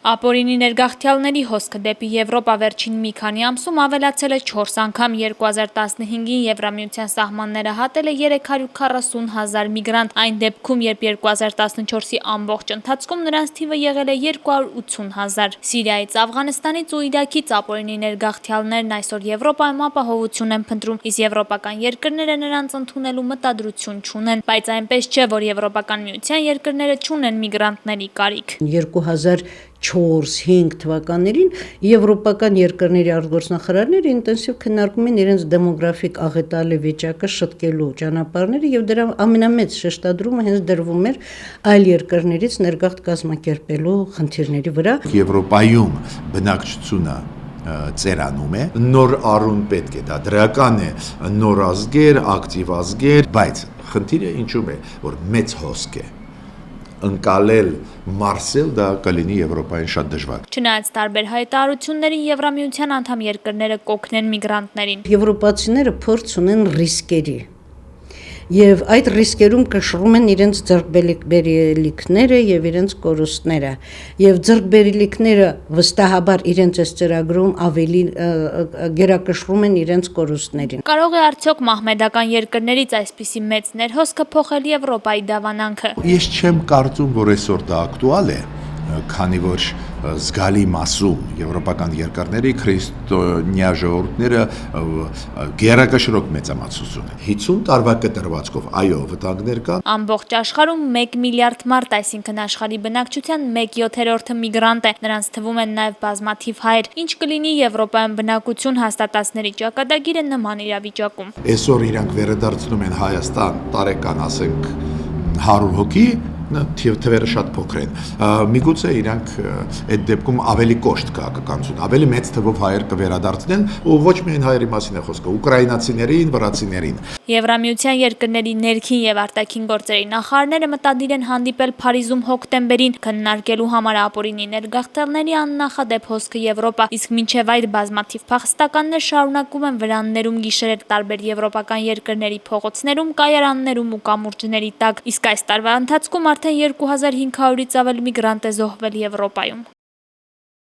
Ապօրինի ներգաղթյալների հոսքը դեպի Եվրոպա վերջին մի քանի ամսում ավելացել է 4 անգամ 2015-ին Եվրամիության սահմանները հատել է 340,000 միգրանտ, այն դեպքում, երբ 2014-ի ամբողջ ընթացքում նրանց թիվը եղել է 280,000։ Սիրիայից, Աֆղանստանից ու Իրաքից ապօրինի ներգաղթյալներն այսօր Եվրոպայում ապահովություն են փնտրում, իսկ եվրոպական երկրները նրանց ընդունելու մտադրություն չունեն, բայց այնպես չէ, որ Եվրոպական միության երկրները չունեն միգրանտների կարիք։ 2004-5 թվականներին եվրոպական երկրների արտգործնախարարները ինտենսիվ քննարկում են իրենց դեմոգրաֆիկ աղետալի վիճակը շտկելու ճանապարհները եւ դրա ամենամեծ շեշտադրումը հենց դրվում էր այլ երկրներից ներգաղթ կազմակերպելու խնդիրների վրա։ Եվրոպայում բնակչությունը ծերանում է, նոր առուն պետք է, դա դրական է, նոր ազգեր, ակտիվ ազգեր, բայց խնդիրը ինչու՞մ է, որ մեծ հոսք է ընկալել մարսել դա կլինի Եվրոպային շատ դժվար։ Չնայած տարբեր հայտարարությունների Եվրամիության անդամ երկրները կօգնեն միգրանտներին։ Եվրոպացիները փորձ ունեն ռիսկերի եւ այդ ռիսկերում կշռում են իրենց ձեռքբերելիքները եւ իրենց կորուստները եւ ձեռքբերելիքները վստահաբար իրենց այս ծրագրում ավելի գերակշռում են իրենց կորուստներին։ Կարող է արդյոք մահմեդական երկրներից այսպիսի մեծ ներհոսքը փոխել Եվրոպայի դավանանքը։ Ես չեմ կարծում, որ այսօր դա ակտուալ է, քանի որ զգալի մասում եվրոպական երկրների քրիստոնյա ժողովուրդները գերակշռոք մեծամասնություն են։ 50 տարվա կտրվածքով այո վտանգներ կան։ Ամբողջ աշխարհում 1 միլիարդ մարդ, այսինքն աշխարհի բնակչության 1/7-ը միգրանտ է, նրանց թվում են նաև բազմաթիվ հայեր, ինչ կլինի Եվրոպայում բնակություն հաստատածների ճակատագիրը նման իրավիճակում։ Այսօր իրանք վերադարձնում են Հայաստան տարեկան ասենք 100 հոգի, թվերը շատ փոքր են։ Միգուցե իրանք այդ դեպքում ավելի կոշտ քաղաքականություն, ավելի մեծ թվով հայեր կվերադարձնեն, ու ոչ միայն հայերի մասին է խոսքը, ուկրաինացիներին, վրացիներին։ Եվրամիության երկրների ներքին եւ արտաքին գործերի նախարարները մտադիր են հանդիպել Փարիզում հոկտեմբերին, քննարկելու համար ապօրինի ներգաղթյալների աննախադեպ հոսքը Եվրոպա, իսկ մինչև այդ բազմաթիվ փախստականներ շարունակում են վրաններում գիշերել տարբեր եվրոպական երկրների փողոցներում, կայարաններում ու կամուրջների տակ, իսկ այս տարվա ընթացքում արդեն 2500-ից ավել միգրանտ է զոհվել Եվրոպայում։